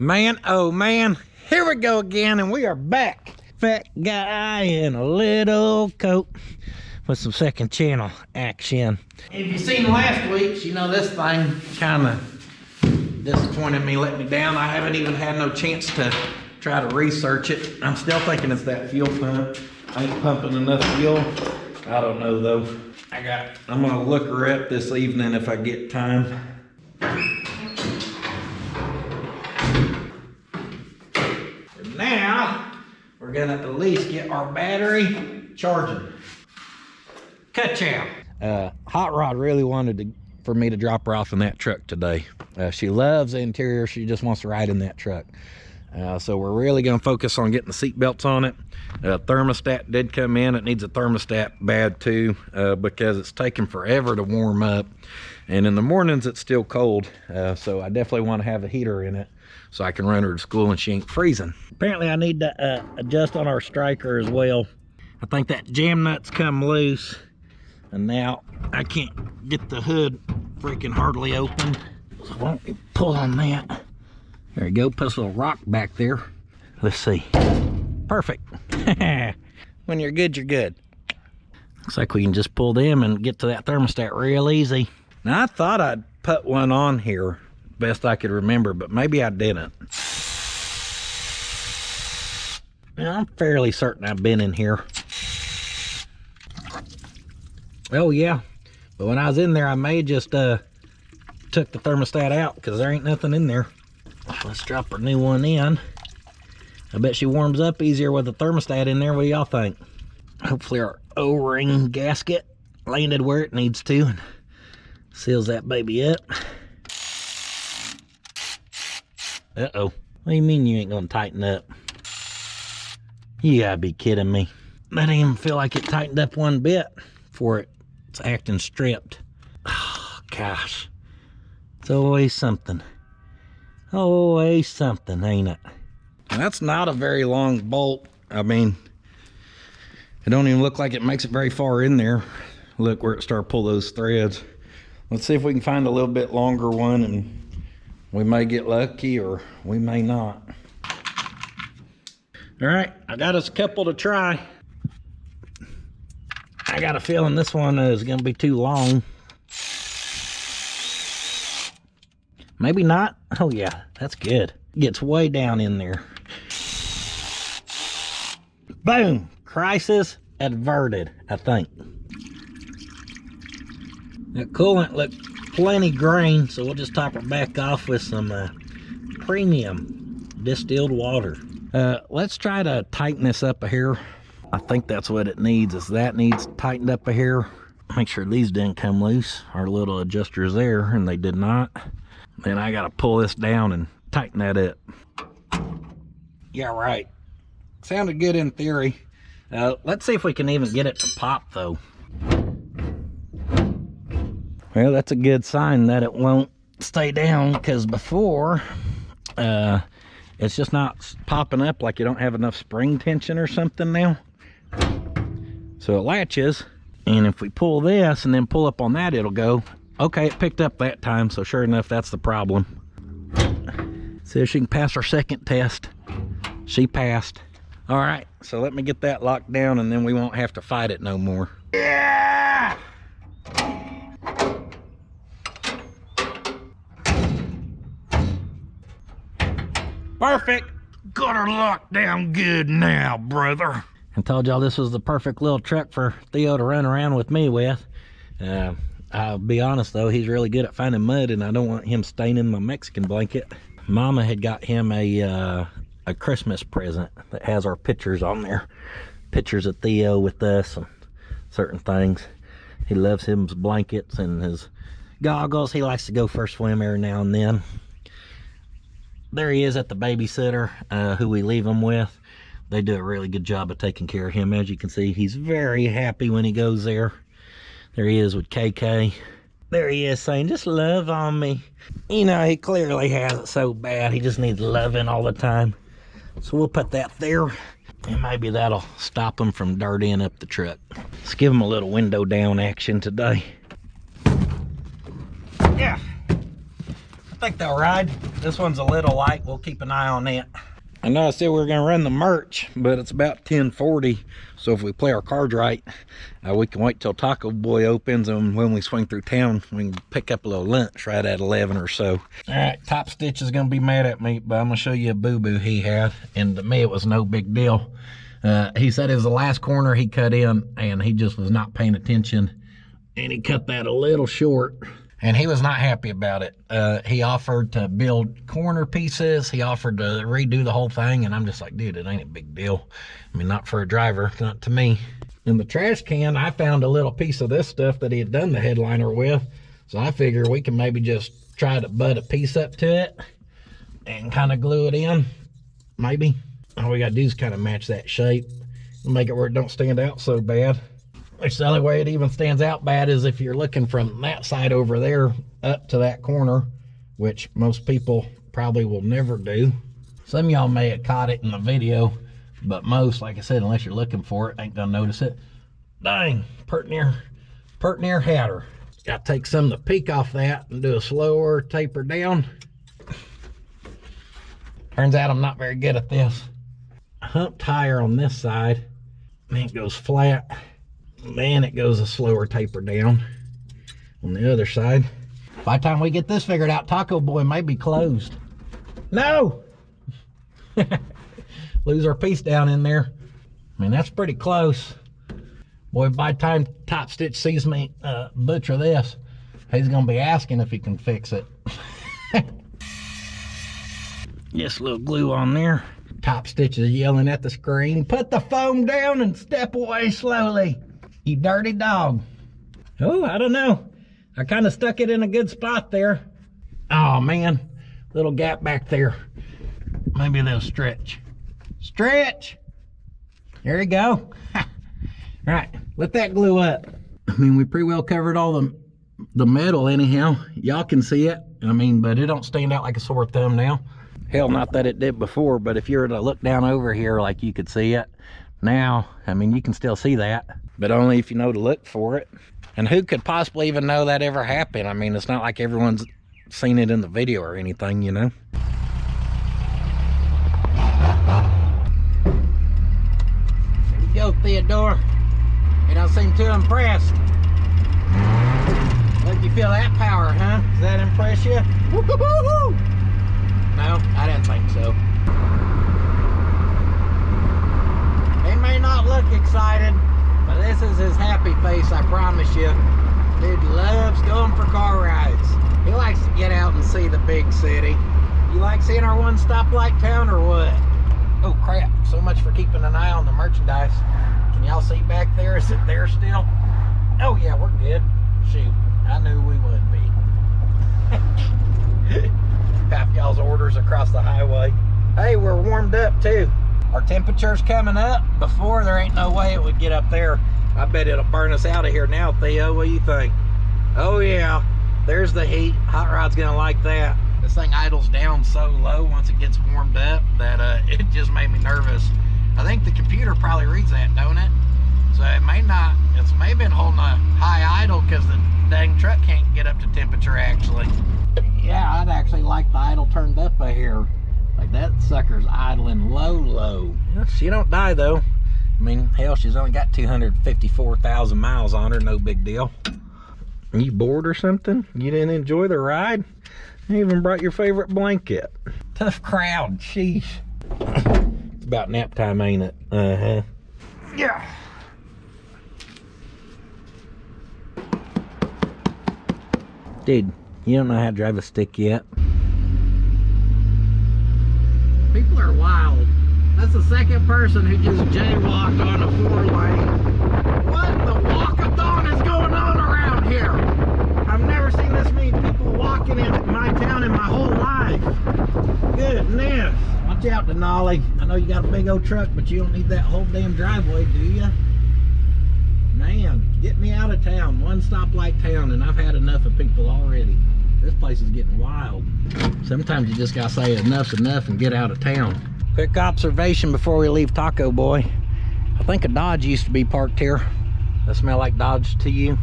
Man, oh man, here we go again, and we are back. Fat guy in a little coat with some second channel action. If you seen last week's, you know this thing kind of disappointed me, let me down. I haven't even had no chance to try to research it. I'm still thinking it's that fuel pump. I ain't pumping enough fuel. I don't know though. I'm gonna look her up this evening if I get time. Now, we're gonna at least get our battery charging. Ka-chow. Hot Rod really wanted for me to drop her off in that truck today. She loves the interior. She just wants to ride in that truck. So we're really gonna focus on getting the seat belts on it. Thermostat did come in. It needs a thermostat bad too, because it's taking forever to warm up. And in the mornings, it's still cold. So I definitely want to have a heater in it so I can run her to school and she ain't freezing. Apparently I need to adjust on our striker as well. I think that jam nut's come loose, and now I can't get the hood freaking hardly open. So why don't you pull on that? There you go, put a little rock back there. Let's see. Perfect. When you're good, you're good. Looks like we can just pull them and get to that thermostat real easy. Now I thought I'd put one on here, best I could remember, but maybe I didn't. Now, I'm fairly certain I've been in here. Oh yeah, but when I was in there, I may just took the thermostat out because there ain't nothing in there. Let's drop our new one in. I bet she warms up easier with the thermostat in there. What do y'all think? Hopefully our O-ring gasket landed where it needs to and seals that baby up. Uh-oh. What do you mean you ain't gonna tighten up? You gotta be kidding me. That didn't even feel like it tightened up one bit before it's acting stripped. Oh, gosh. It's always something. Always something, ain't it? That's not a very long bolt. I mean, it don't even look like it makes it very far in there. Look where it started to pull those threads. Let's see if we can find a little bit longer one, and we may get lucky or we may not. All right, I got us a couple to try. I got a feeling this one is gonna be too long. Maybe not. Oh yeah, that's good. Gets way down in there. Boom, crisis averted, I think. That coolant looked plenty green, so we'll just top her back off with some premium distilled water. Let's try to tighten this up a hair. I think that's what it needs, is that needs tightened up a hair. Make sure these didn't come loose. Our little adjusters there, and they did not. Then I gotta pull this down and tighten that up. Yeah, right. Sounded good in theory. Let's see if we can even get it to pop though. Well, that's a good sign that it won't stay down, because before, it's just not popping up, like you don't have enough spring tension or something now. So it latches, and if we pull this and then pull up on that, it'll go. Okay, it picked up that time, so sure enough, that's the problem. See if she can pass her second test. She passed. All right, so let me get that locked down, and then we won't have to fight it no more. Yeah! Perfect. Got her locked down good now, brother. I told y'all this was the perfect little truck for Theo to run around with me with. I'll be honest though, he's really good at finding mud, and I don't want him staining my Mexican blanket. Mama had got him a Christmas present that has our pictures on there. Pictures of Theo with us and certain things. He loves his blankets and his goggles. He likes to go for a swim every now and then. There he is at the babysitter, who we leave him with. They do a really good job of taking care of him. As you can see, he's very happy when he goes there. There he is with KK. There he is saying, just love on me. You know, he clearly has it so bad. He just needs loving all the time. So we'll put that there, and maybe that'll stop him from dirtying up the truck. Let's give him a little window down action today. Yeah. think they'll ride. This one's a little light. We'll keep an eye on it. I know I said we were going to run the merch, but it's about 10:40. So if we play our cards right, we can wait till Taco Boy opens, and when we swing through town, we can pick up a little lunch right at 11 or so. All right, Top Stitch is going to be mad at me, but I'm going to show you a boo-boo he had, and to me it was no big deal. He said it was the last corner he cut in, and he just was not paying attention, and he cut that a little short. And he was not happy about it. He offered to build corner pieces. He offered to redo the whole thing. And I'm just like, dude, it ain't a big deal. I mean, not for a driver, not to me. In the trash can, I found a little piece of this stuff that he had done the headliner with. So I figure we can maybe just try to butt a piece up to it and kind of glue it in, maybe. All we got to do is kind of match that shape and make it where it don't stand out so bad. Which the only way it even stands out bad is if you're looking from that side over there up to that corner, which most people probably will never do. Some of y'all may have caught it in the video, but most, like I said, unless you're looking for it, ain't gonna notice it. Dang, pert near hatter. Gotta take some of the peak off that and do a slower taper down. Turns out I'm not very good at this. Hump tire on this side, then it goes flat. Then it goes a slower taper down on the other side. By the time we get this figured out, Taco Boy may be closed. No! Lose our piece down in there. I mean, that's pretty close. Boy, by the time Top Stitch sees me butcher this, he's gonna be asking if he can fix it. Just a little glue on there. Top Stitch is yelling at the screen, put the foam down and step away slowly. You dirty dog. Oh, I don't know. I kind of stuck it in a good spot there. Oh man, little gap back there. Maybe they'll stretch. Stretch. There you go. All right, let that glue up. I mean, we pretty well covered all the metal anyhow. Y'all can see it. I mean, but it don't stand out like a sore thumb now. Hell, not that it did before, but if you were to look down over here like you could see it. Now, I mean, you can still see that, but only if you know to look for it. And who could possibly even know that ever happened? I mean, it's not like everyone's seen it in the video or anything, you know? Here you go, Theodore. You don't seem too impressed. Let you feel that power, huh? Does that impress you? Woo-hoo-hoo-hoo! No, I didn't think so. He may not look excited, but this is his happy face, I promise you. Dude loves going for car rides. He likes to get out and see the big city. You like seeing our one stoplight town or what? Oh crap, so much for keeping an eye on the merchandise. Can y'all see back there? Is it there still? Oh yeah, we're good. Shoot, I knew we would be. Half y'all's orders across the highway. Hey, we're warmed up too. Our temperature's coming up. Before, there ain't no way it would get up there. I bet it'll burn us out of here now, Theo. What do you think? Oh yeah, there's the heat. Hot Rod's gonna like that. This thing idles down so low once it gets warmed up that it just made me nervous. I think the computer probably reads that, don't it? So it may not, it's may been holding a high idle because the dang truck can't get up to temperature actually. Yeah, I'd actually like the idle turned up here. Like that sucker's idling low. She don't die though. I mean, hell, she's only got 254,000 miles on her, no big deal. Are you bored or something? You didn't enjoy the ride? You even brought your favorite blanket. Tough crowd, sheesh. It's about nap time, ain't it? Uh-huh. Yeah. Dude, you don't know how to drive a stick yet. People are wild. That's the second person who just jaywalked on a 4-lane. What in the walkathon is going on around here? I've never seen this many people walking in my town in my whole life. Goodness. Watch out, Denali. I know you got a big old truck, but you don't need that whole damn driveway, do you? Man, get me out of town. One stoplight town, and I've had enough of people already. This place is getting wild. Sometimes you just gotta say enough's enough and get out of town. Quick observation before we leave Taco Boy. I think a Dodge used to be parked here. Does that smell like Dodge to you?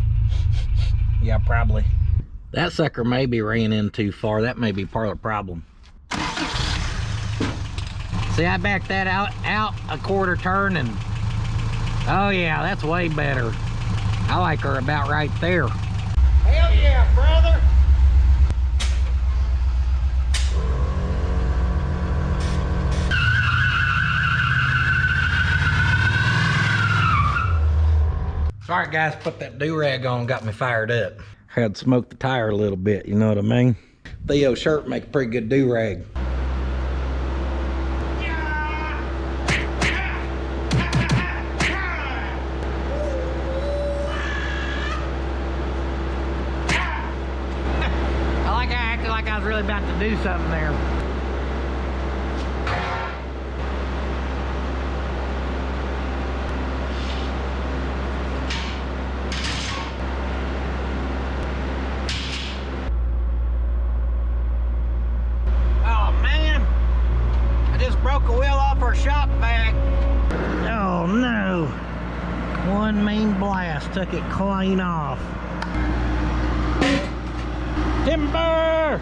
Yeah, probably. That sucker maybe ran in too far. That may be part of the problem. See, I backed that out a quarter turn and, oh yeah, that's way better. I like her about right there. Hell yeah, brother. Sorry guys, put that do-rag on, got me fired up. Had to smoke the tire a little bit, you know what I mean? Theo's shirt make a pretty good do-rag. I like how I acted like I was really about to do something there. Broke a wheel off our shop vac. Oh no. One main blast took it clean off. Timber!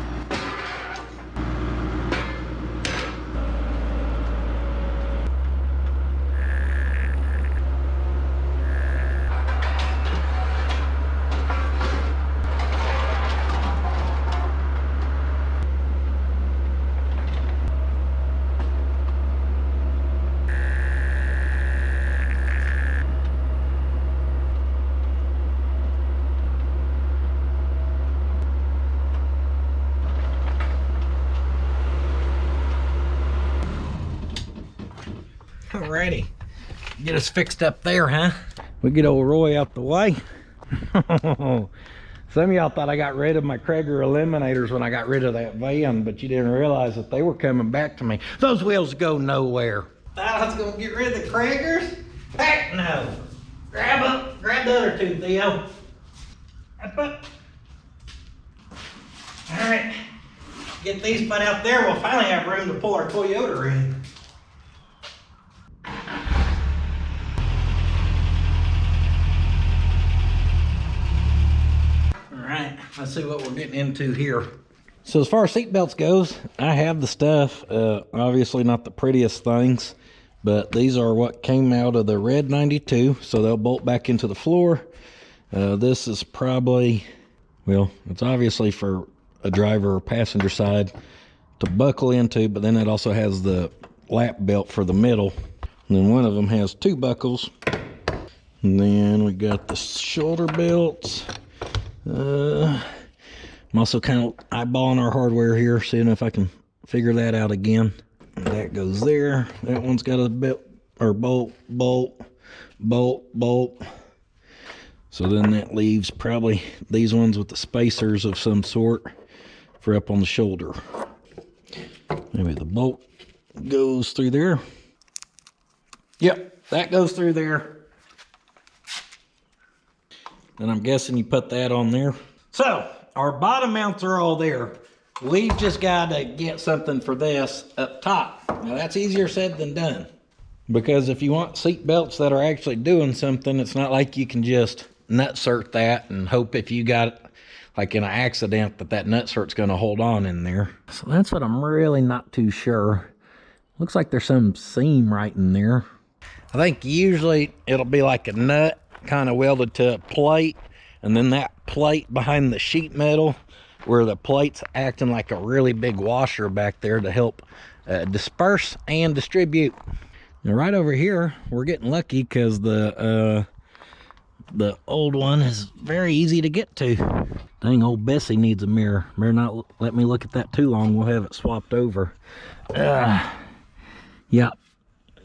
Alrighty, get us fixed up there, huh? We get old Roy out the way. Some of y'all thought I got rid of my Krager eliminators when I got rid of that van, but you didn't realize that they were coming back to me. Those wheels go nowhere. I was gonna get rid of the Kragers? Heck no. Grab the other two, Theo. All right, get these put out there. We'll finally have room to pull our Toyota in. Alright, let's see what we're getting into here. So as far as seat belts goes, I have the stuff. Obviously not the prettiest things, but these are what came out of the red 92, so they'll bolt back into the floor. This is probably, well, it's obviously for a driver or passenger side to buckle into, but then it also has the lap belt for the middle. And then one of them has two buckles. And then we got the shoulder belts. I'm also kind of eyeballing our hardware here, seeing if I can figure that out again. And that goes there. That one's got a belt or bolt. So then that leaves probably these ones with the spacers of some sort for up on the shoulder. Maybe the bolt goes through there. Yep, that goes through there. And I'm guessing you put that on there. So our bottom mounts are all there. We've just got to get something for this up top. Now that's easier said than done, because if you want seat belts that are actually doing something, it's not like you can just nutsert that and hope if you got like in an accident that nutsert's going to hold on in there. So that's what I'm really not too sure. Looks like there's some seam right in there. I think usually it'll be like a nut kind of welded to a plate, and then that plate behind the sheet metal where the plate's acting like a really big washer back there to help disperse and distribute. Now right over here we're getting lucky because the old one is very easy to get to. Dang, Ol Bessie needs a mirror. Better not let me look at that too long. We'll have it swapped over. Yeah,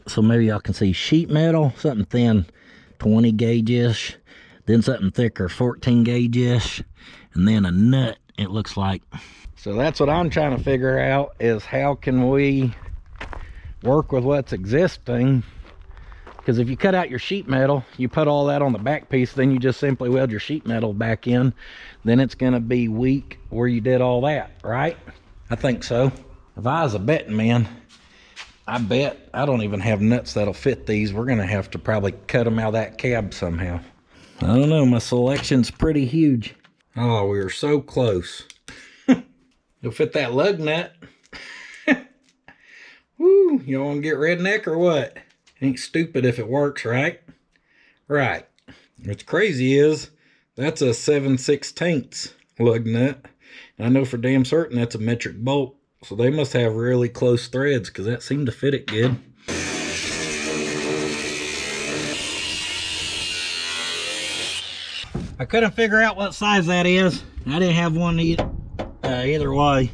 so maybe y'all can see sheet metal, something thin, 20 gauge-ish, then something thicker, 14 gauge-ish, and then a nut, it looks like. So that's what I'm trying to figure out, is how can we work with what's existing. Because if you cut out your sheet metal, you put all that on the back piece, then you just simply weld your sheet metal back in, then it's going to be weak where you did all that, right? I think so. If I was a betting man, I bet I don't even have nuts that'll fit these. We're going to have to probably cut them out of that cab somehow. I don't know, my selection's pretty huge. Oh, we were so close. You'll fit that lug nut. Woo, you want to get redneck or what? Ain't stupid if it works, right? Right. What's crazy is that's a 7/16 lug nut. And I know for damn certain that's a metric bolt. So they must have really close threads because that seemed to fit it good. I couldn't figure out what size that is. I didn't have one either way.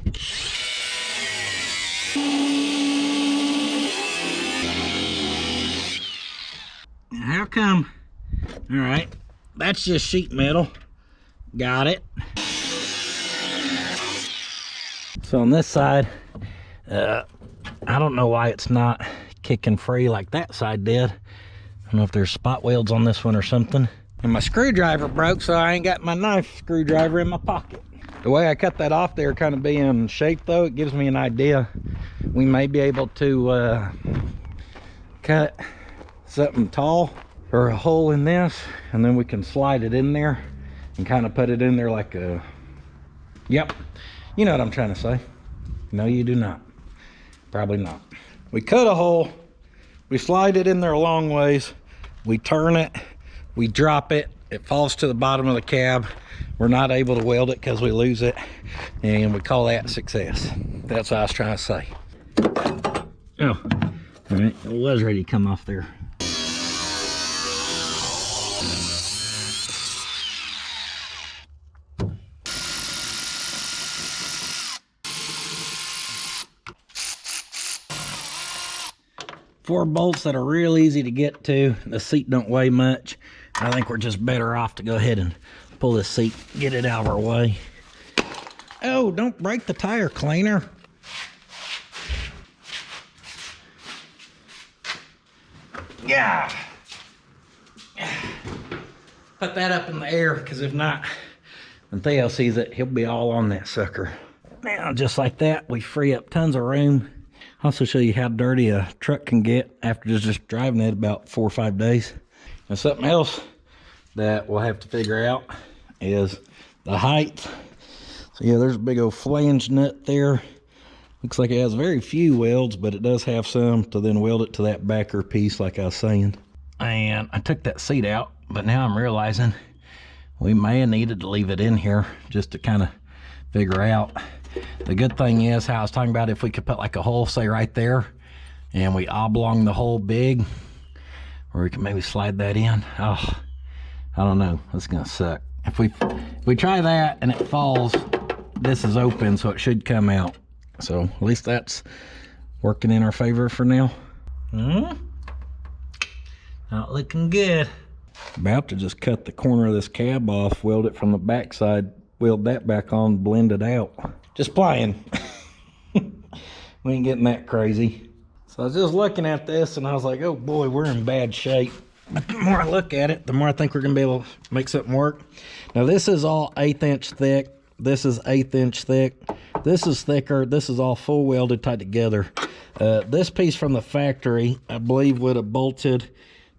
How come? All right, that's just sheet metal. Got it. So on this side, I don't know why it's not kicking free like that side did. I don't know if there's spot welds on this one or something. And my screwdriver broke, so I ain't got my knife screwdriver in my pocket. The way I cut that off there kind of being shaped though, it gives me an idea. We may be able to cut something tall or a hole in this, and then we can slide it in there and kind of put it in there like a, yep. You know what I'm trying to say. No, you do not. Probably not. We cut a hole, we slide it in there a long ways, we turn it, we drop it, it falls to the bottom of the cab. We're not able to weld it because we lose it, and we call that success. That's what I was trying to say. Oh, all right, it was ready to come off there. Four bolts that are real easy to get to. The seat don't weigh much. I think we're just better off to go ahead and pull this seat, get it out of our way. Oh, don't break the tire cleaner. Yeah. Put that up in the air, because if not, when Theo sees it, he'll be all on that sucker. Now, just like that, we free up tons of room. Also show you how dirty a truck can get after just driving it about 4 or 5 days. And something else that we'll have to figure out is the height. So yeah, there's a big old flange nut there. Looks like it has very few welds, but it does have some to then weld it to that backer piece like I was saying. And I took that seat out, but now I'm realizing we may have needed to leave it in here just to kind of figure out. The good thing is, how I was talking about, if we could put like a hole, say right there, and we oblong the hole big, or we can maybe slide that in. Oh, I don't know. That's gonna suck. If we try that and it falls, this is open, so it should come out. So at least that's working in our favor for now. Not looking good. About to just cut the corner of this cab off, weld it from the back side, weld that back on, blend it out. Just playing. We ain't getting that crazy. So I was just looking at this and I was like, oh boy, we're in bad shape. But the more I look at it, the more I think we're gonna be able to make something work. Now this is all 1/8 inch thick. This is 1/8 inch thick. This is thicker. This is all full welded tied together. This piece from the factory, I believe, would have bolted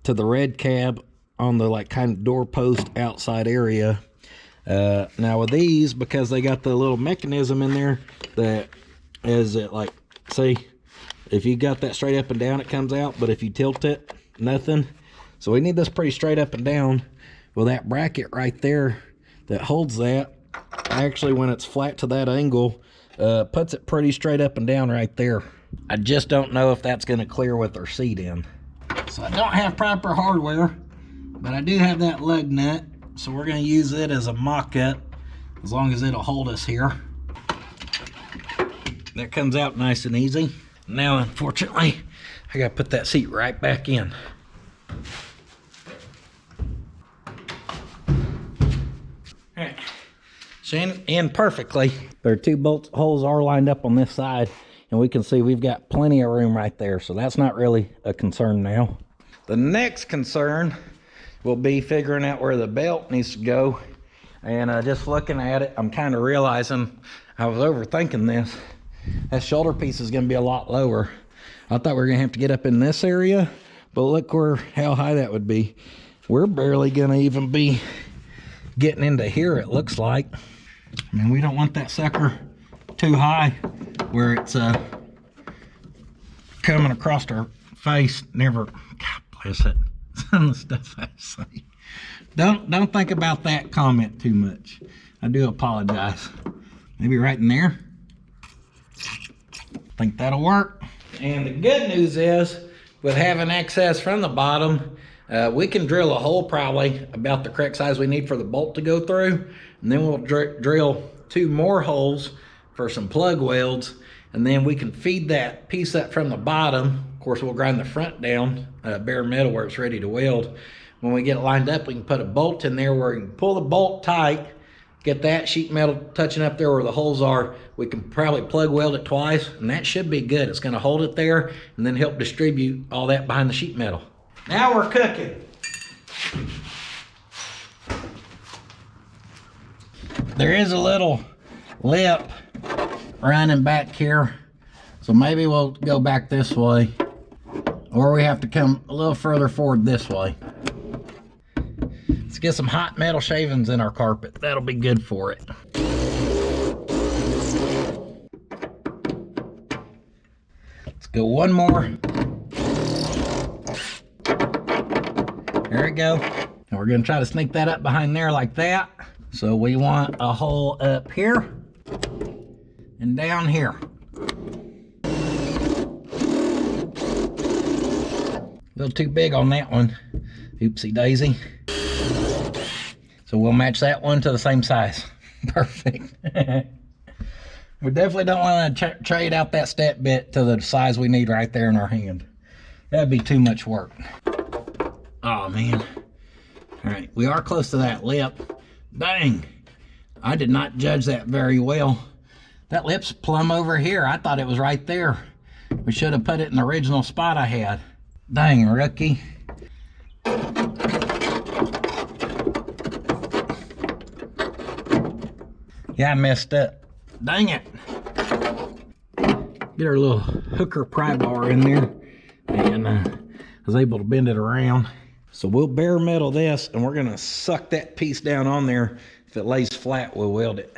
to the red cab on the like kind of doorpost outside area. Now with these, because they got the little mechanism in there that is it like, see, if you got that straight up and down, it comes out, but if you tilt it, nothing. So we need this pretty straight up and down. Well, that bracket right there that holds that, actually when it's flat to that angle, puts it pretty straight up and down right there. I just don't know if that's going to clear with our seat in. So I don't have proper hardware, but I do have that lug nut. So we're going to use it as a mock-up, as long as it'll hold us here. That comes out nice and easy. Now, unfortunately, I got to put that seat right back in. All right, so in perfectly. There are 2 bolt holes are lined up on this side, and we can see we've got plenty of room right there. So that's not really a concern now. The next concern will be figuring out where the belt needs to go. And just looking at it, I'm kind of realizing I was overthinking this. That shoulder piece is going to be a lot lower. I thought we were going to have to get up in this area, but look how high that would be. We're barely going to even be getting into here, it looks like. I mean, we don't want that sucker too high where it's coming across our face. Never, God bless it. Some of the stuff I say. Don't think about that comment too much. I do apologize. Maybe right in there. Think that'll work. And the good news is, with having access from the bottom, we can drill a hole probably about the correct size we need for the bolt to go through. And then we'll drill 2 more holes for some plug welds. And then we can feed that piece up from the bottom. Of course, we'll grind the front down, bare metal where it's ready to weld. When we get it lined up, we can put a bolt in there where we can pull the bolt tight, get that sheet metal touching up there where the holes are. We can probably plug weld it twice, and that should be good. It's gonna hold it there and then help distribute all that behind the sheet metal. Now we're cooking. There is a little lip running back here, so maybe we'll go back this way, or we have to come a little further forward this way. Let's get some hot metal shavings in our carpet. That'll be good for it. Let's go one more. There we go. And we're gonna try to sneak that up behind there like that. So we want a hole up here and down here. A little too big on that one. Oopsie daisy. So we'll match that one to the same size. Perfect. We definitely don't want to trade out that step bit to the size we need right there in our hand. That'd be too much work. Oh man. All right, we are close to that lip. Dang, I did not judge that very well. That lip's plumb over here. I thought it was right there. We should have put it in the original spot I had. Dang, rookie. Yeah, I messed up. Dang it. Get our little hooker pry bar in there, and I was able to bend it around. So we'll bare metal this, and we're gonna suck that piece down on there. If it lays flat, we'll weld it.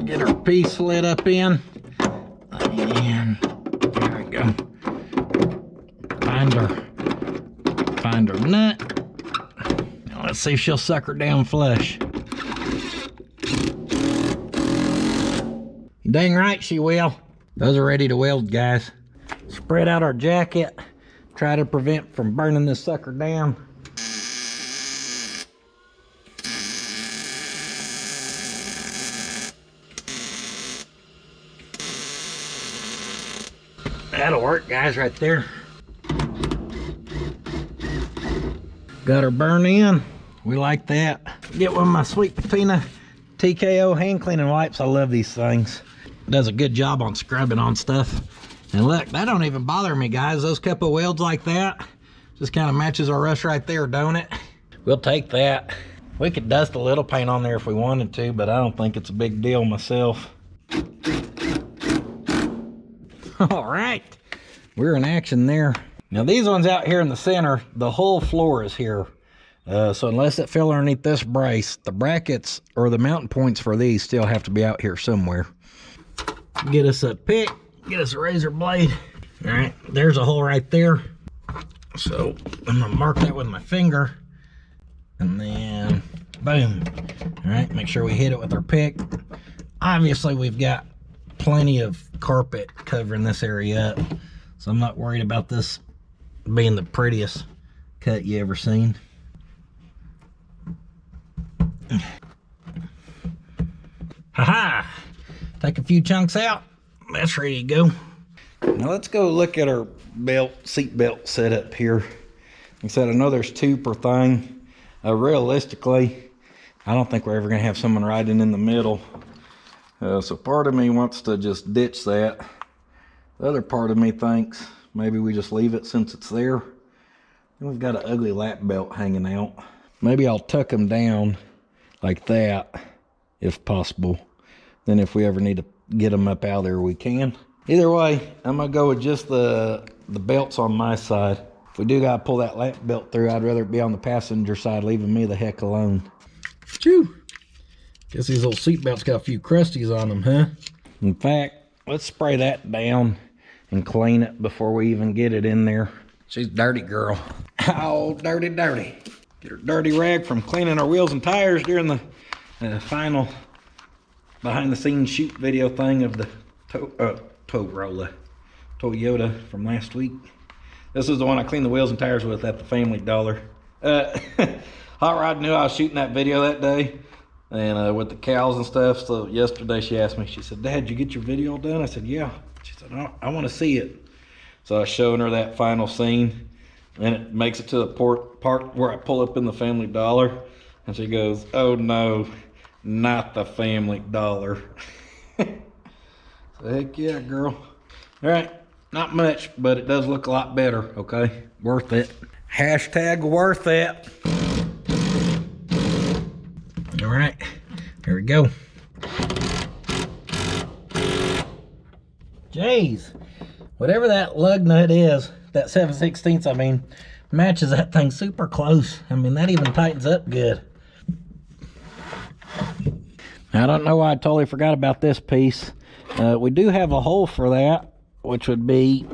Get our piece slid up in, and there we go. Find our nut. Now let's see if she'll suck her down flush. Dang right she will. Those are ready to weld, guys. Spread out our jacket. Try to prevent from burning this sucker down. That'll work, guys, right there. Got her burn in. We like that. Get one of my Sweet Patina TKO hand cleaning wipes. I love these things. It does a good job on scrubbing on stuff. And look, that don't even bother me, guys. Those couple welds like that just kind of matches our rust right there, don't it? We'll take that. We could dust a little paint on there if we wanted to, but I don't think it's a big deal myself. All right, we're in action there. Now these ones out here in the center, the whole floor is here. So unless it fell underneath this brace, the brackets or the mounting points for these still have to be out here somewhere. Get us a pick, get us a razor blade. All right, there's a hole right there. So I'm gonna mark that with my finger, and then boom. All right, make sure we hit it with our pick. Obviously we've got plenty of carpet covering this area up, so I'm not worried about this being the prettiest cut you ever seen. Haha! Take a few chunks out. That's ready to go. Now let's go look at our seat belt setup here. Like I said, I know there's 2 per thing. Realistically, I don't think we're ever gonna have someone riding in the middle. So part of me wants to just ditch that. The other part of me thinks maybe we just leave it since it's there. And we've got an ugly lap belt hanging out. Maybe I'll tuck them down like that, if possible. Then if we ever need to get them up out of there, we can. Either way, I'm gonna go with just the belts on my side. If we do gotta pull that lap belt through, I'd rather it be on the passenger side, leaving me the heck alone. Phew. Guess these old seat belts got a few crusties on them, huh? In fact, let's spray that down and clean it before we even get it in there. She's a dirty girl. Oh, dirty, dirty. Get her dirty rag from cleaning our wheels and tires during the final behind the scenes shoot video thing of the Toyota from last week. This is the one I cleaned the wheels and tires with at the Family Dollar. Hot Rod knew I was shooting that video that day, and with the cows and stuff. So yesterday she asked me, she said, "Dad, did you get your video done?" I said, "Yeah." She said, I want to see it." So I was showing her that final scene, and it makes it to the part where I pull up in the Family Dollar, and she goes, "Oh no, not the Family Dollar." So heck yeah, girl. All right, not much, but it does look a lot better, okay? Worth it. Hashtag worth it. All right, here we go. Jeez, whatever that lug nut is, that 7/16, I mean, matches that thing super close. I mean, that even tightens up good. I don't know why I totally forgot about this piece. We do have a hole for that, which would be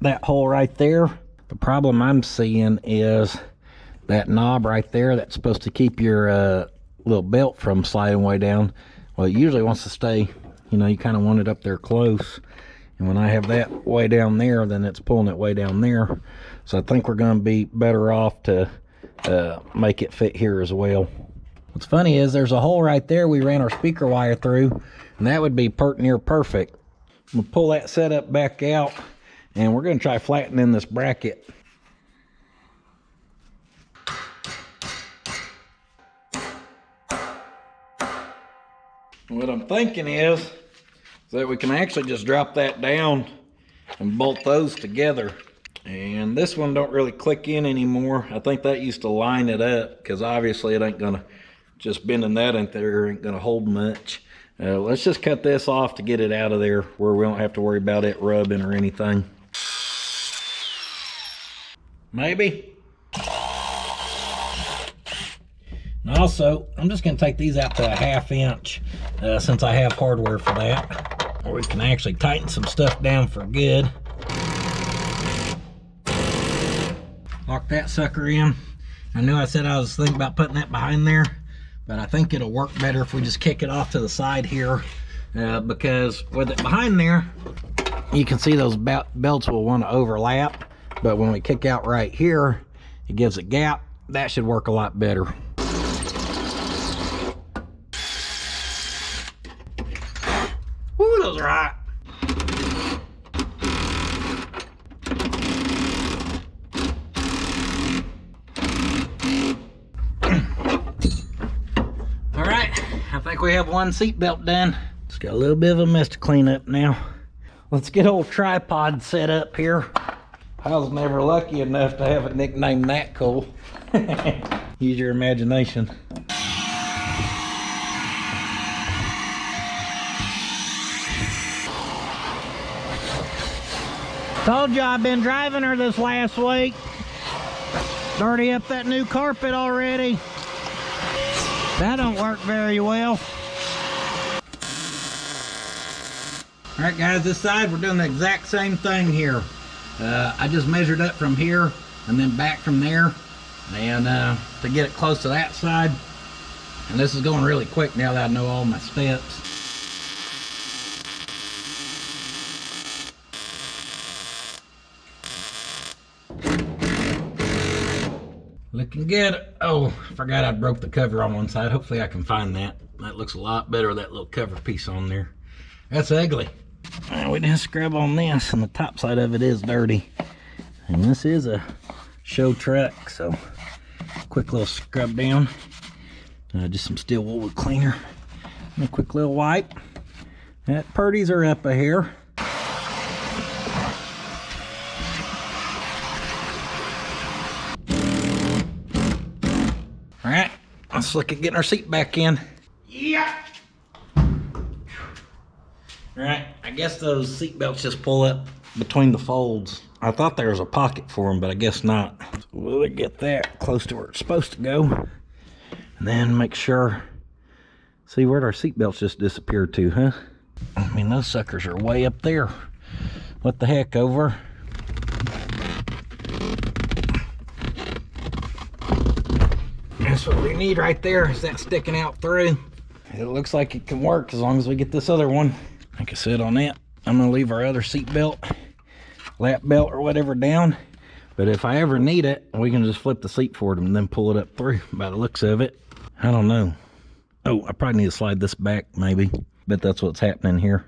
that hole right there. The problem I'm seeing is that knob right there that's supposed to keep your little belt from sliding way down. Well, it usually wants to stay, you know, you kind of want it up there close. And when I have that way down there, then it's pulling it way down there. So I think we're going to be better off to make it fit here as well. What's funny is there's a hole right there we ran our speaker wire through, and that would be near perfect. I'm going to pull that setup back out, and we're going to try flattening this bracket. What I'm thinking is that we can actually just drop that down and bolt those together. And this one don't really click in anymore. I think that used to line it up, because obviously it ain't gonna, just bending that in there ain't gonna hold much. Let's just cut this off to get it out of there where we don't have to worry about it rubbing or anything. Maybe. And also, I'm just gonna take these out to a 1/2 inch since I have hardware for that. Or we can actually tighten some stuff down for good. Lock that sucker in. I knew I said I was thinking about putting that behind there, but I think it'll work better if we just kick it off to the side here, because with it behind there, you can see those belts will want to overlap, but when we kick out right here, it gives a gap. That should work a lot better. Woo, those are hot. All right, I think we have one seat belt done. Just got a little bit of a mess to clean up now. Let's get old tripod set up here. I was never lucky enough to have a nickname that cool. Use your imagination. Told you I've been driving her this last week. Dirty up that new carpet already. That don't work very well. All right, guys, this side we're doing the exact same thing here. I just measured up from here and then back from there, and to get it close to that side. And this is going really quick now that I know all my steps. Looking good. Oh, I forgot I broke the cover on one side. Hopefully I can find that. That looks a lot better with that little cover piece on there. That's ugly. We didn't scrub on this, and the top side of it is dirty. And this is a show truck, so quick little scrub down. Just some steel wool cleaner. And a quick little wipe. That purdies are up a hair. All right, let's look at getting our seat back in. Yeah. All right, I guess those seat belts just pull up between the folds. I thought there was a pocket for them, but I guess not. So we'll get that close to where it's supposed to go. And then make sure, see where'd our seat belts just disappeared to, huh? I mean, those suckers are way up there. What the heck, over. That's what we need right there, is that sticking out through. It looks like it can work as long as we get this other one. Like I said on that, I'm gonna leave our other seat belt, lap belt or whatever down. But if I ever need it, we can just flip the seat forward and then pull it up through by the looks of it. I don't know. Oh, I probably need to slide this back maybe. Bet that's what's happening here.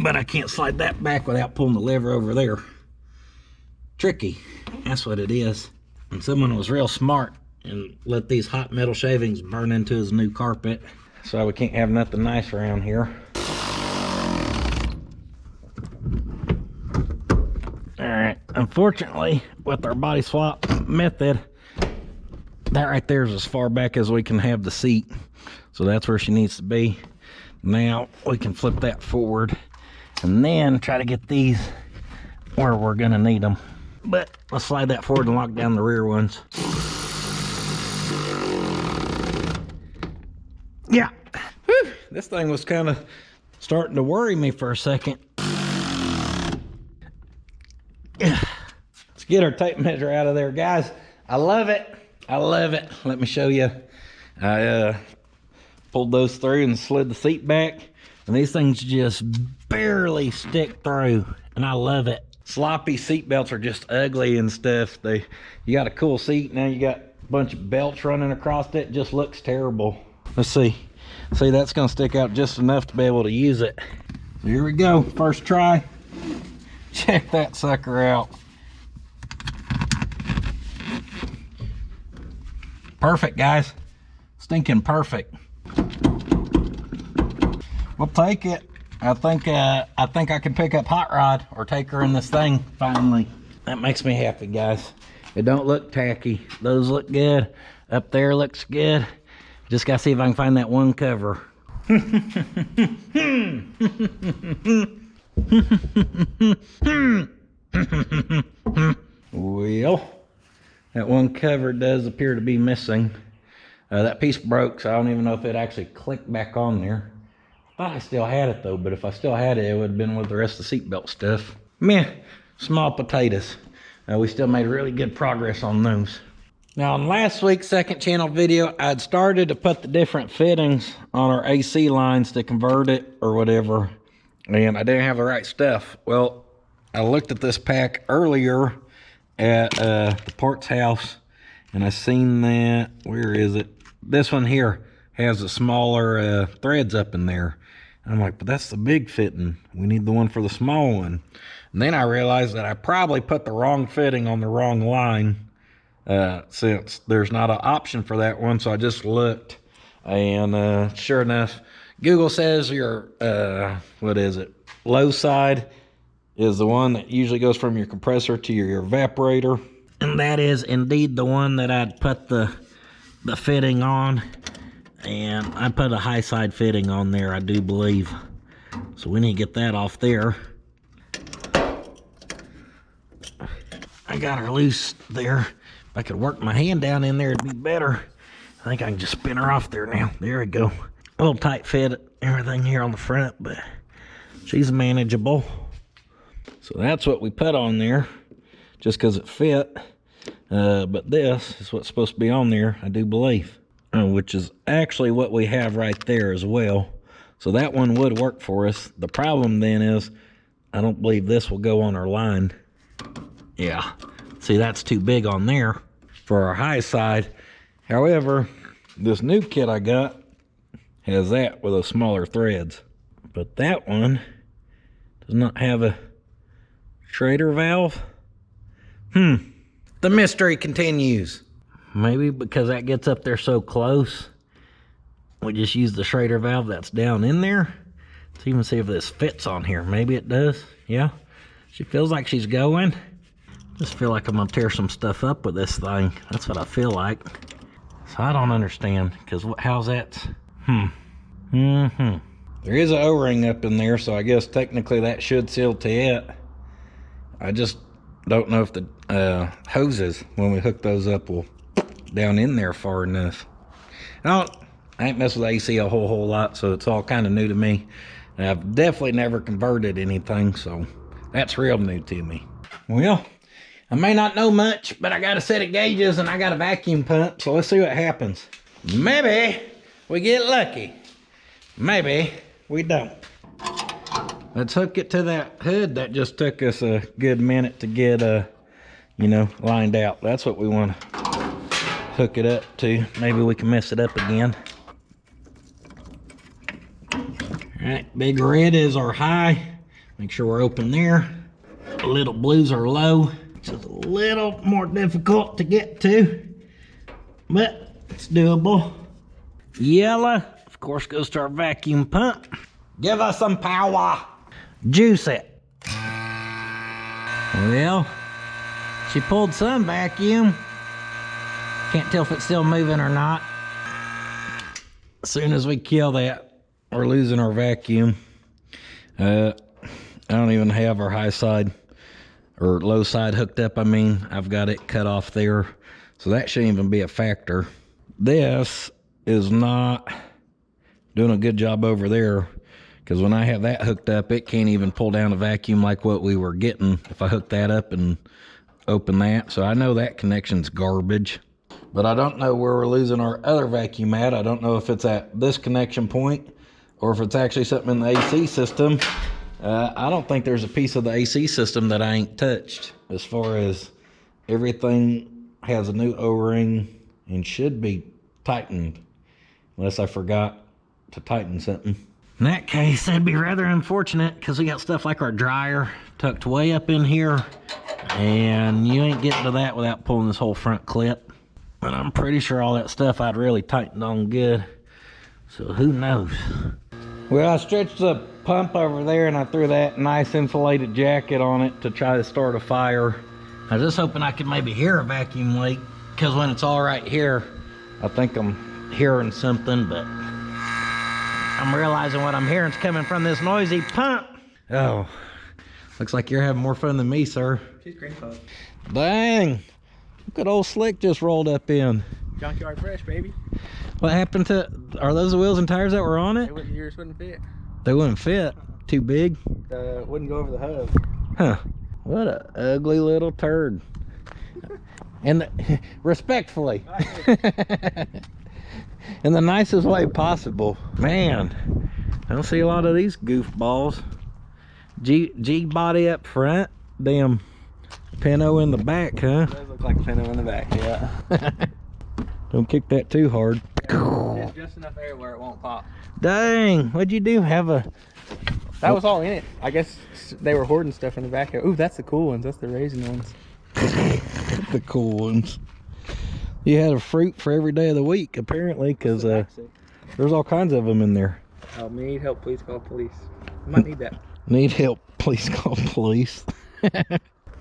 But I can't slide that back without pulling the lever over there. Tricky, that's what it is. And someone was real smart and let these hot metal shavings burn into his new carpet. So we can't have nothing nice around here. Alright, unfortunately, with our body swap method, that right there is as far back as we can have the seat. So that's where she needs to be. Now we can flip that forward and then try to get these where we're gonna need them. But let's slide that forward and lock down the rear ones. Yeah, whew, this thing was kind of starting to worry me for a second. Yeah. Let's get our tape measure out of there, guys. I love it. I love it. Let me show you. I pulled those through and slid the seat back, and these things just barely stick through, and I love it. Sloppy seat belts are just ugly and stuff. You got a cool seat, now you got a bunch of belts running across it. It just looks terrible. Let's see. See, that's gonna stick out just enough to be able to use it. So here we go, first try. Check that sucker out. Perfect, guys. Stinking perfect. We'll take it. I think I can pick up Hot Rod or take her in this thing finally. That makes me happy, guys. It don't look tacky. Those look good. Up there looks good. Just gotta see if I can find that one cover. Well, that one cover does appear to be missing. That piece broke, so I don't even know if it actually clicked back on there. Thought I still had it though, but if I still had it, it would have been with the rest of the seatbelt stuff. Meh, small potatoes. We still made really good progress on those. Now, in last week's second channel video, I'd started to put the different fittings on our AC lines to convert it or whatever, and I didn't have the right stuff. Well, I looked at this pack earlier at the parts house, and I seen that, where is it? This one here has the smaller threads up in there. And I'm like, but that's the big fitting. We need the one for the small one. And then I realized that I probably put the wrong fitting on the wrong line, since there's not an option for that one. So I just looked, and sure enough, Google says your, what is it? Low side is the one that usually goes from your compressor to your evaporator. And that is indeed the one that I'd put the fitting on. And I put a high side fitting on there, I do believe. So we need to get that off there. I got her loose there. If I could work my hand down in there, it'd be better. I think I can just spin her off there now. There we go. A little tight fit, everything here on the front, but she's manageable. So that's what we put on there, just because it fit. But this is what's supposed to be on there, I do believe. Which is actually what we have right there as well. So that one would work for us. The problem then is, I don't believe this will go on our line. Yeah, see, that's too big on there for our high side. However, this new kit I got has that with those smaller threads. But that one does not have a Schrader valve. The mystery continues. Maybe because that gets up there so close, we just use the Schrader valve that's down in there. Let's even see if this fits on here. Maybe it does. Yeah, she feels like she's going. Just feel like I'm gonna tear some stuff up with this thing. That's what I feel like. So I don't understand, because how's that? There is an O-ring up in there, so I guess technically that should seal to it. I just don't know if the hoses, when we hook those up, will down in there far enough. I ain't messed with AC a whole lot, so it's all kind of new to me. And I've definitely never converted anything, so that's real new to me. Well, I may not know much, but I got a set of gauges and I got a vacuum pump, so let's see what happens. Maybe we get lucky. Maybe we don't. Let's hook it to that hood. That just took us a good minute to get, you know, lined out. That's what we want to hook it up to. Maybe we can mess it up again. All right, big red is our high. Make sure we're open there. Little blues are low. It's just a little more difficult to get to, but it's doable. Yellow, of course, goes to our vacuum pump. Give us some power. Juice it. Well, she pulled some vacuum. Can't tell if it's still moving or not. As soon as we kill that, we're losing our vacuum. I don't even have our high side or low side hooked up. I mean, I've got it cut off there, so that shouldn't even be a factor. This is not doing a good job over there, because when I have that hooked up, it can't even pull down a vacuum like what we were getting if I hook that up and open that. So I know that connection's garbage, but I don't know where we're losing our other vacuum at. I don't know if it's at this connection point or if it's actually something in the AC system. I don't think there's a piece of the AC system that I ain't touched. As far as everything has a new O-ring and should be tightened, unless I forgot to tighten something. In that case, that'd be rather unfortunate, because we got stuff like our dryer tucked way up in here, and you ain't getting to that without pulling this whole front clip. And I'm pretty sure all that stuff I'd really tightened on good, so who knows. Well, I stretched the pump over there and I threw that nice insulated jacket on it to try to start a fire. I was just hoping I could maybe hear a vacuum leak, because when it's all right here, I think I'm hearing something, but I'm realizing what I'm hearing is coming from this noisy pump. Oh, looks like you're having more fun than me, sir. She's green fun. Dang, look at old Slick just rolled up in. Junkyard fresh, baby. What happened to, are those the wheels and tires that were on it? Yours wouldn't fit. They wouldn't fit, too big? Wouldn't go over the hub. Huh, what a ugly little turd. And respectfully. In the nicest way possible. Man, I don't see a lot of these goofballs. G body up front, damn Pinto in the back, huh? It does look like a Pinto in the back, yeah. Don't kick that too hard. There's just enough air where it won't pop. Dang, what'd you do? Have a... That was all in it. I guess they were hoarding stuff in the back. Ooh, that's the cool ones. That's the raisin ones. The cool ones. You had a fruit for every day of the week, apparently, because there's all kinds of them in there. Oh, we need help, please call police. I might need that. Need help, please call police.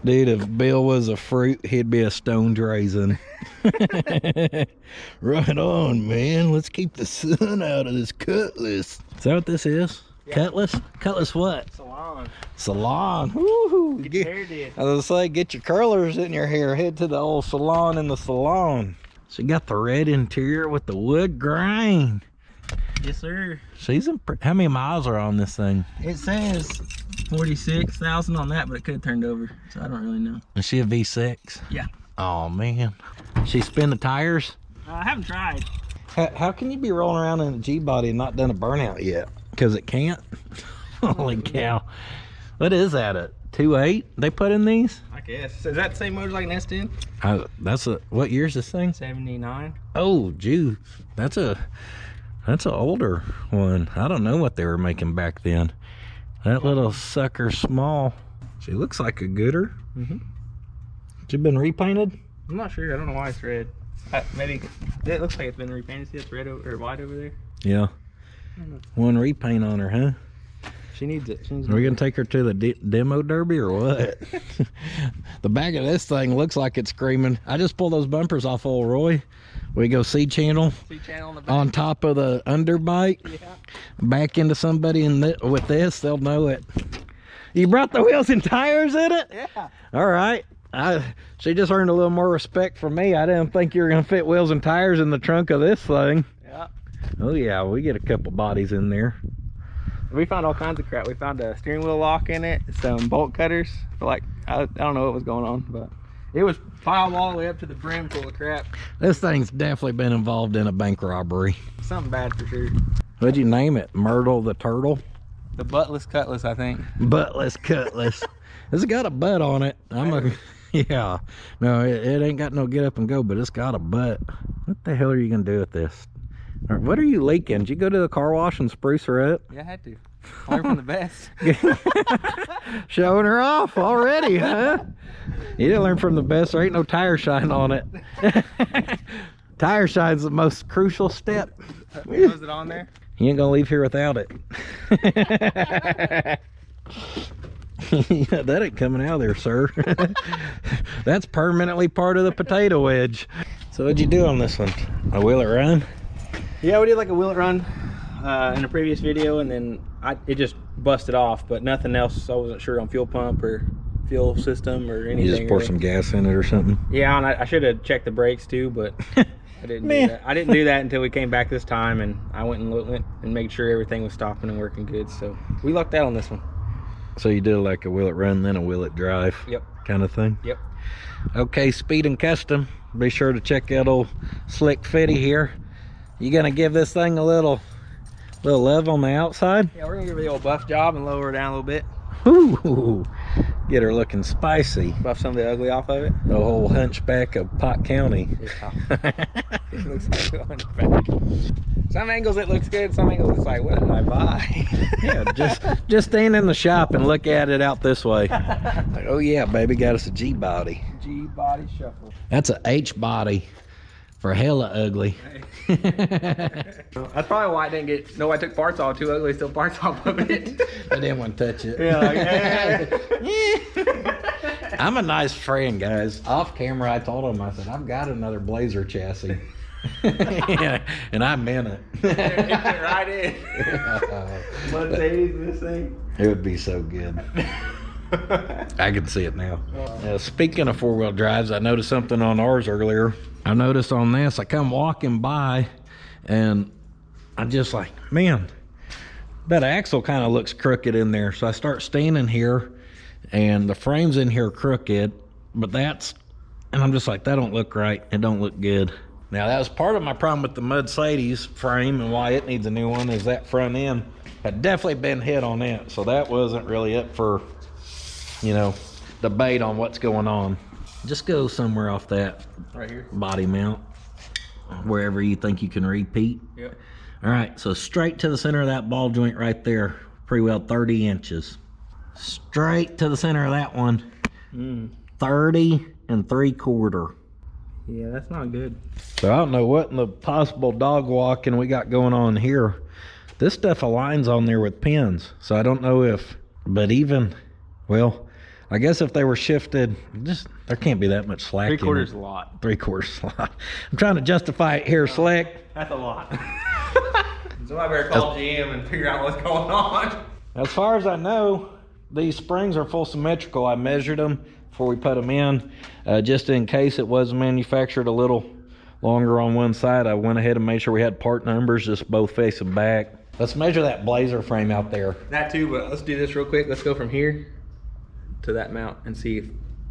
Dude, if Bill was a fruit, he'd be a stoned raisin. Right on, man. Let's keep the sun out of this Cutlass. Is that what this is? Yeah. Cutlass? Cutlass what? Salon. Salon. Woo-hoo. Get your hair did. I was gonna say, get your curlers in your hair. Head to the old salon in the salon. So you got the red interior with the wood grain. Yes, sir. She's how many miles are on this thing? It says 46,000 on that, but it could have turned over, so I don't really know. Is she a V6? Yeah. Oh man. She spin the tires? I haven't tried. How can you be rolling around in a G body and not done a burnout yet? Because it can't? Holy cow. What is that, a 2.8 they put in these? I guess. Is that the same motor like an S10? That's a, what year's this thing? 79. Oh, geez. That's an older one. I don't know what they were making back then. That little sucker small. She looks like a gooder. Mm-hmm. She been repainted? I'm not sure. I don't know why it's red. Maybe it looks like it's been repainted. See, it's red or white over there. Yeah. One repaint on her, huh? She needs it. Are we gonna take her to the demo derby or what? The back of this thing looks like it's screaming. I just pulled those bumpers off old Roy. We go C channel on the back. On top of the underbite. Yeah. Back into somebody with this, they'll know it. You brought the wheels and tires in it? Yeah. All right. She just earned a little more respect from me. I didn't think you were going to fit wheels and tires in the trunk of this thing. Yeah. Oh yeah, we get a couple bodies in there. We found all kinds of crap. We found a steering wheel lock in it, some bolt cutters for like, I don't know what was going on, but it was piled all the way up to the brim full of crap. This thing's definitely been involved in a bank robbery. Something bad for sure. What'd you name it? Myrtle the turtle? The buttless Cutlass, I think. Buttless Cutlass. It's got a butt on it. Yeah. No, it ain't got no get up and go, but it's got a butt. What the hell are you gonna do with this? Or what are you leaking? Did you go to the car wash and spruce her up? Yeah, I had to. Learn from the best. Showing her off already, huh? You didn't learn from the best. There ain't no tire shine on it. Tire shine's the most crucial step. Was it on there? You ain't gonna leave here without it. Yeah, that ain't coming out of there, sir. That's permanently part of the potato wedge. So what'd you do on this one? A wheel it run? Yeah, we did like a wheel it run in a previous video, and then it just busted off, but nothing else. I wasn't sure on fuel pump or fuel system or anything. You just pour really. some gas in it or something? Yeah, and I should have checked the brakes too, but I didn't do that. I didn't do that until we came back this time, and I went and made sure everything was stopping and working good. So we lucked out on this one. So you did like a wheel it run, then a wheel it drive? Yep. Kind of thing? Yep. Okay, Speed and Custom. Be sure to check out old Slick Fitty here. You gonna give this thing a little love on the outside? Yeah, we're gonna give her the old buff job and lower her down a little bit. Ooh, get her looking spicy. Buff some of the ugly off of it. The whole hunchback of Pot County. Yeah. It looks like a hunchback. Some angles it looks good, some angles it's like, what did I buy? Yeah, just stand in the shop and look at it out this way. Like, oh yeah, baby, got us a G body. G body shuffle. That's a H body for hella ugly. That's probably why I didn't get. Nobody took parts off. Too ugly, still parts off of it. I didn't want to touch it. Yeah. I'm a nice friend, guys. Off camera, I told him, I said, I've got another Blazer chassis. Yeah, and I meant it. It fit right in. Mercedes, this thing. It would be so good. I can see it now. Speaking of four-wheel drives, I noticed something on ours earlier. I noticed on this, I come walking by and I'm just like, man, that axle kind of looks crooked in there. So I start standing here and the frame's in here crooked, but and I'm just like, that don't look right. It don't look good. Now that was part of my problem with the Mercedes frame and why it needs a new one is that front end had definitely been hit on it. So that wasn't really up for, debate on what's going on. Just go somewhere off that Right here. body mount, wherever you think you can repeat. Yep. All right, so straight to the center of that ball joint right there, pretty well 30 inches. Straight to the center of that one, 30 3/4. Yeah, that's not good. So I don't know what in the possible dog walking we got going on here. This stuff aligns on there with pins, so I don't know I guess if they were shifted, there can't be that much slack. 3/4 is a lot. 3/4 is a lot. I'm trying to justify it here, Slick. That's a lot. Somebody better call GM and figure out what's going on. As far as I know, these springs are full symmetrical. I measured them before we put them in, just in case it was manufactured a little longer on one side. I went ahead and made sure we had part numbers just both facing back. Let's measure that Blazer frame out there. That too, but let's do this real quick. Let's go from here to that mount and see if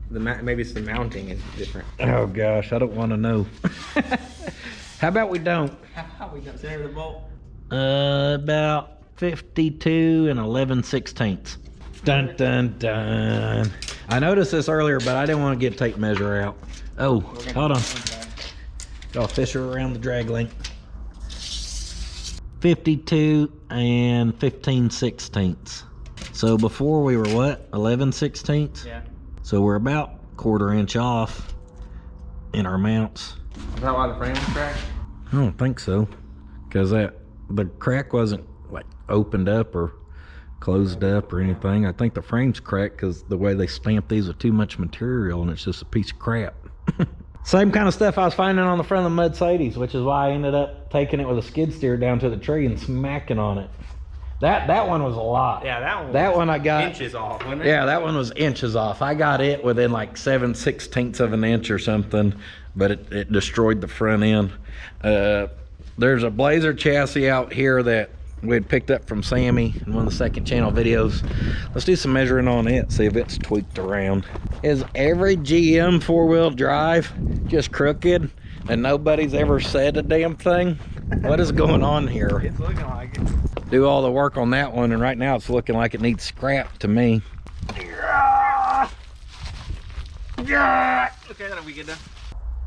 maybe it's the mounting is different. Oh gosh, I don't want to know. How about we don't? How we got center of the bolt? About 52 11/16. Dun dun dun. I noticed this earlier, but I didn't want to get a tape measure out. Oh, hold on. I'll fish her around the drag link. 52 15/16. So before we were what? 11/16? Yeah. So we're about 1/4 inch off in our mounts. Is that why the frame was cracked? I don't think so, because the crack wasn't like opened up or closed up or anything. I think the frame's cracked because the way they stamped these with too much material and it's just a piece of crap. Same kind of stuff I was finding on the front of the Mercedes, which is why I ended up taking it with a skid steer down to the tree and smacking on it. That one was a lot. Yeah, that one I got inches off, wasn't it? Yeah, that one was inches off. I got it within like 7/16 of an inch or something, but it destroyed the front end. There's a Blazer chassis out here that we had picked up from Sammy in one of the second channel videos. Let's do some measuring on it, see if it's tweaked around. Is every GM four-wheel drive just crooked and nobody's ever said a damn thing? What is going on here? It's looking like it. Do all the work on that one, and right now it's looking like it needs scrap to me. Okay, that'll be good now.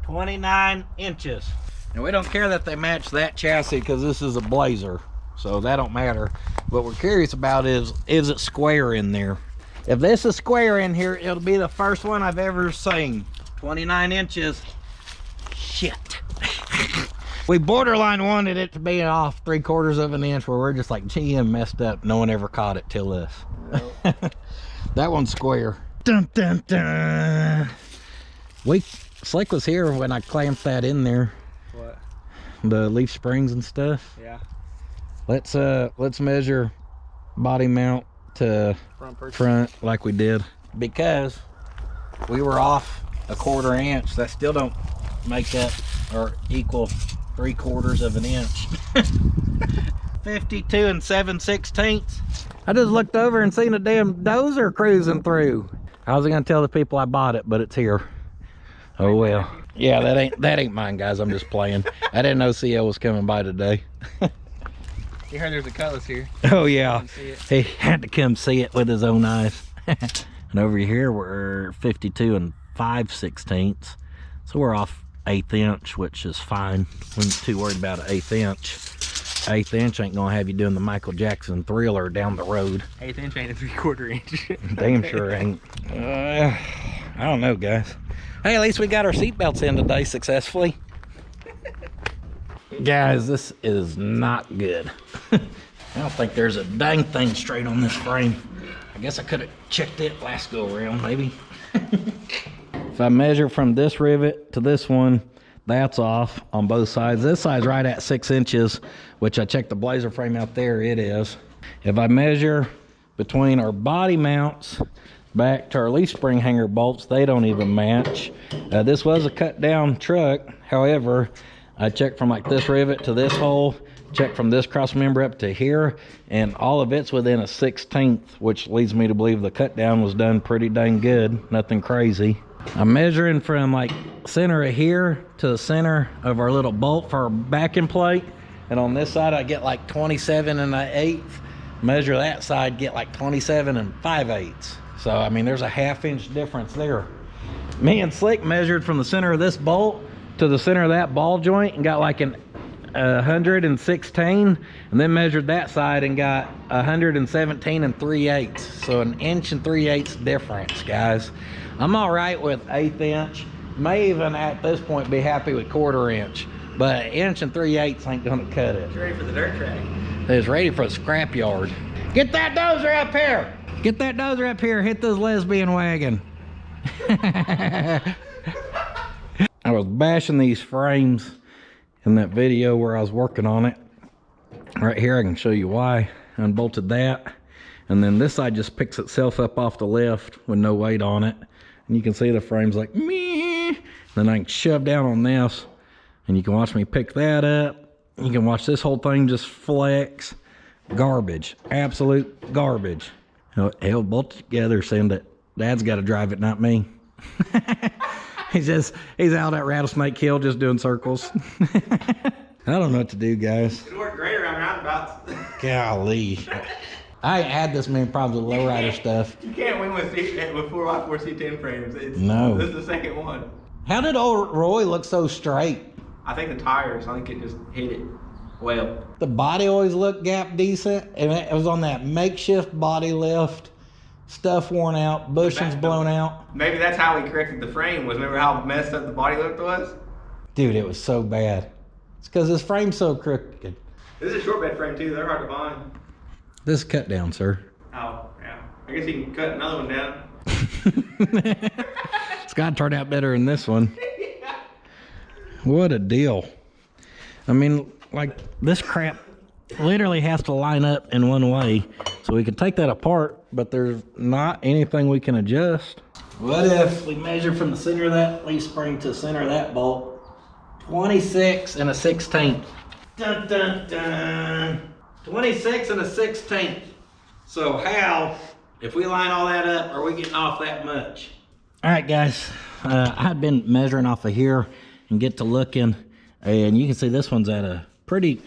29 inches. And we don't care that they match that chassis because this is a Blazer, so that don't matter. What we're curious about is it square in there? If this is square in here, it'll be the first one I've ever seen. 29 inches. Shit. We borderline wanted it to be off 3/4 of an inch, where we're just like, GM messed up. No one ever caught it till us. Nope. That one's square. Dun, dun, dun. Slick was here when I clamped that in there. What? The leaf springs and stuff. Yeah. Let's measure body mount to front like we did, because we were off 1/4 inch. That still don't make up or equal 3/4 of an inch. 52 and 7/16. I just looked over and seen a damn dozer cruising through. I was gonna tell the people I bought it, but it's here. Oh well. Yeah, that ain't mine, guys. I'm just playing. I didn't know CL was coming by today. You heard there's a Cutlass here. Oh yeah, he had to come see it with his own eyes. And over here we're 52 and 5/16, so we're off 1/8 inch, which is fine. We ain't too worried about an 1/8 inch. 1/8 inch ain't gonna have you doing the Michael Jackson Thriller down the road. 1/8 inch ain't a 3/4 inch. Damn sure ain't. I don't know, guys. Hey, at least we got our seatbelts in today successfully. Guys, this is not good. I don't think there's a dang thing straight on this frame. I guess I could have checked it last go around, maybe. If I measure from this rivet to this one, that's off on both sides. This side's right at 6 inches, which I checked the Blazer frame out there, it is. If I measure between our body mounts back to our leaf spring hanger bolts, they don't even match. This was a cut down truck. However, I checked from like this rivet to this hole, checked from this cross member up to here, and all of it's within a 1/16, which leads me to believe the cut down was done pretty dang good. Nothing crazy. I'm measuring from like center of here to the center of our little bolt for our backing plate, and on this side I get like 27 and 1/8. Measure that side, get like 27 and 5/8. So I mean, there's a 1/2 inch difference there. Me and Slick measured from the center of this bolt to the center of that ball joint and got like 116, and then measured that side and got 117 and 3/8. So 1 inch and 3/8 difference, guys. I'm all right with 1/8 inch. May even at this point be happy with 1/4 inch, but 1 inch and 3/8 ain't gonna cut it. It's ready for the dirt track. It's ready for the scrap yard. Get that dozer up here. Get that dozer up here. Hit this lesbian wagon. I was bashing these frames in that video where I was working on it. Right here I can show you why. I unbolted that, and then this side just picks itself up off the left with no weight on it, and you can see the frame's like meh. Then I can shove down on this, and you can watch me pick that up. You can watch this whole thing just flex. Garbage, absolute garbage. Hell, bolt together, saying that Dad's got to drive it, not me. He's out at Rattlesnake Hill just doing circles. I don't know what to do, guys. It worked great around roundabouts. Golly. I ain't had this many problems with lowrider stuff. You can't win with 4x4 C10 frames. No. This is the second one. How did old Roy look so straight? I think the tires, I think it just hit it well. The body always looked gap decent, and it was on that makeshift body lift. Stuff worn out, bushings blown out. Maybe that's how we corrected the frame, was remember how messed up the body lift was? Dude, it was so bad. It's because this frame's so crooked. This is a short bed frame too, they're hard to find. This is cut down, sir. Oh, yeah. I guess you can cut another one down. It's got to turn out better than this one. What a deal. I mean, like, this crap literally has to line up in one way. So we can take that apart, but there's not anything we can adjust. What if we measure from the center of that leaf spring to the center of that bolt? 26 and a 16th. Dun, dun, dun. 26 and a 16th. So how, if we line all that up, are we getting off that much? All right, guys. I had been measuring off of here and get to looking, and you can see this one's at a pretty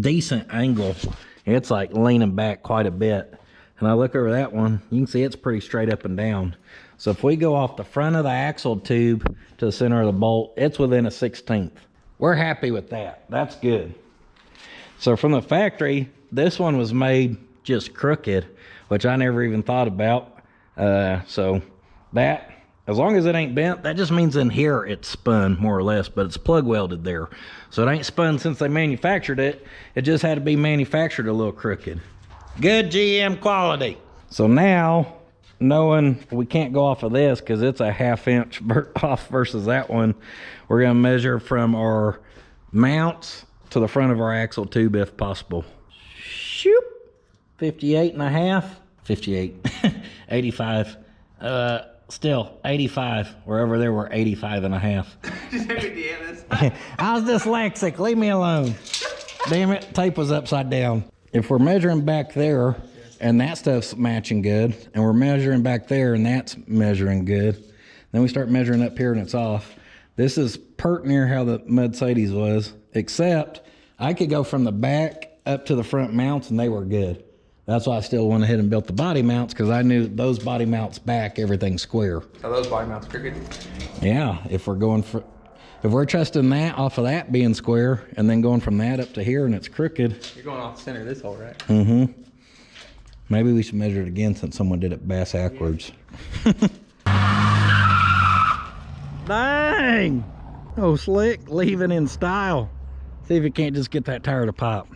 decent angle. It's like leaning back quite a bit. And I look over that one, you can see it's pretty straight up and down. So if we go off the front of the axle tube to the center of the bolt, it's within a 16th. We're happy with that. That's good. So from the factory, this one was made just crooked, which I never even thought about. So that, as long as it ain't bent, that just means in here it's spun more or less, but it's plug welded there. So it ain't spun since they manufactured it. It just had to be manufactured a little crooked. Good GM quality. So now, knowing we can't go off of this because it's a 1/2 inch off versus that one, we're gonna measure from our mounts to the front of our axle tube if possible. Shoop. 58 and a half. 58. 85. Still 85. Wherever there were 85 and a half. I was dyslexic. Leave me alone. Damn it. Tape was upside down. If we're measuring back there and that stuff's matching good, and we're measuring back there and that's measuring good, then we start measuring up here and it's off. This is pert near how the Mercedes was, except I could go from the back up to the front mounts and they were good. That's why I still went ahead and built the body mounts, because I knew those body mounts back, everything's square. Are those body mounts crooked? Yeah, if we're trusting that off of that being square and then going from that up to here and it's crooked. You're going off the center of this hole, right? Mm-hmm. Maybe we should measure it again since someone did it bass backwards. Dang! Oh, Slick, leaving in style. See if you can't just get that tire to pop.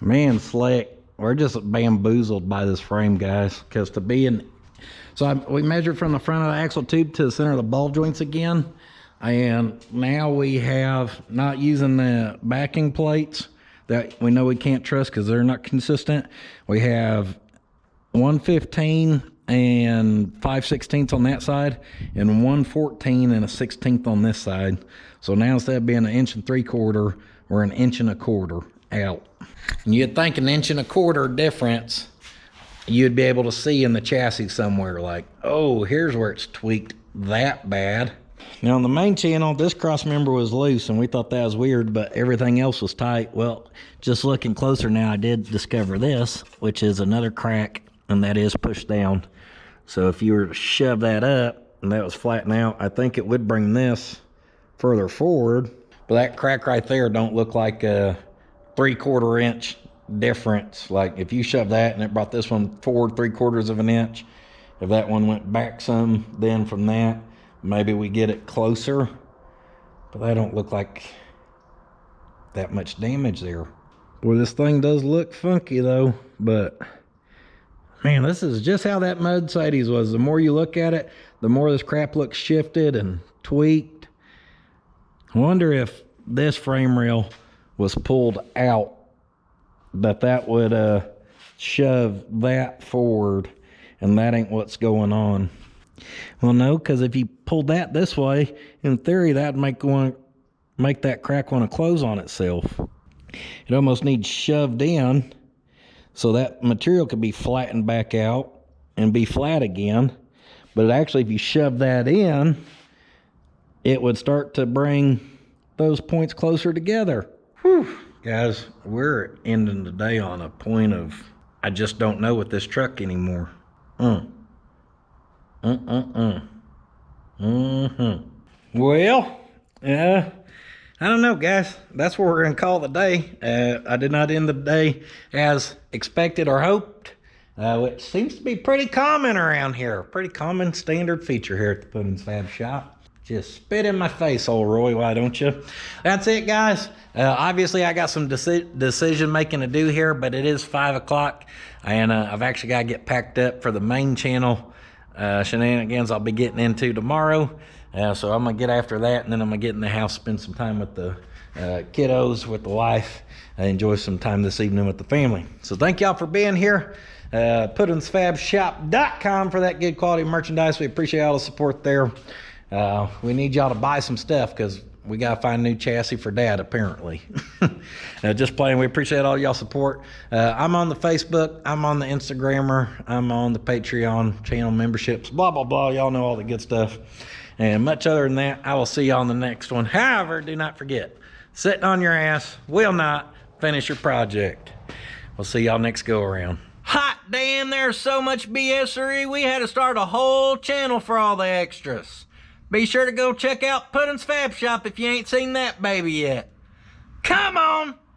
Man, Slick, we're just bamboozled by this frame, guys. Because to be in... So we measured from the front of the axle tube to the center of the ball joints again. And now we have, not using the backing plates that we know we can't trust because they're not consistent. We have 115 and 5/16 on that side, and 114 and a 16th on this side. So now instead of being 1 3/4 inches, we're 1 1/4 inches out. And you'd think 1 1/4 inches difference you'd be able to see in the chassis somewhere, like, oh, here's where it's tweaked that bad. Now on the main channel, this cross member was loose and we thought that was weird, but everything else was tight. Well, just looking closer now, I did discover this, which is another crack, and that is pushed down. So if you were to shove that up and that was flattened out, I think it would bring this further forward. But that crack right there don't look like a 3/4 inch difference. Like if you shove that and it brought this one forward 3/4 inch, if that one went back some, then from that, maybe we get it closer. But that don't look like that much damage there. Boy, this thing does look funky though, but man, this is just how that Mercedes was. The more you look at it, the more this crap looks shifted and tweaked. I wonder if this frame rail was pulled out, that would shove that forward, and that ain't what's going on. Well, no, because if you pulled that this way, in theory, that'd make that crack want to close on itself. It almost needs shoved in so that material could be flattened back out and be flat again. But actually, if you shove that in, it would start to bring those points closer together. Whew. Guys, we're ending the day on a point of, I just don't know with this truck anymore. Well, I don't know, guys. That's what we're going to call the day. I did not end the day as expected or hoped, which seems to be pretty common around here. Pretty common standard feature here at the Puddin's Fab Shop. Just spit in my face, old Roy, why don't you? That's it, guys. Obviously, I got some decision making to do here, but it is 5 o'clock, and I've actually got to get packed up for the main channel shenanigans I'll be getting into tomorrow. So I'm gonna get after that, and then I'm gonna get in the house, spend some time with the kiddos, with the wife, enjoy some time this evening with the family. So thank y'all for being here. PutInsFabShop.com for that good quality merchandise. We appreciate all the support there. We need y'all to buy some stuff because we gotta find a new chassis for Dad, apparently. Just playing. We appreciate all y'all support. I'm on the Facebook, I'm on the Instagrammer, I'm on the Patreon channel memberships, blah blah blah. Y'all know all the good stuff. And much other than that, I will see y'all on the next one. However, do not forget, sitting on your ass will not finish your project. We'll see y'all next go around. Hot damn, there's so much BS-ery. We had to start a whole channel for all the extras. Be sure to go check out Puddin's Fab Shop if you ain't seen that baby yet. Come on!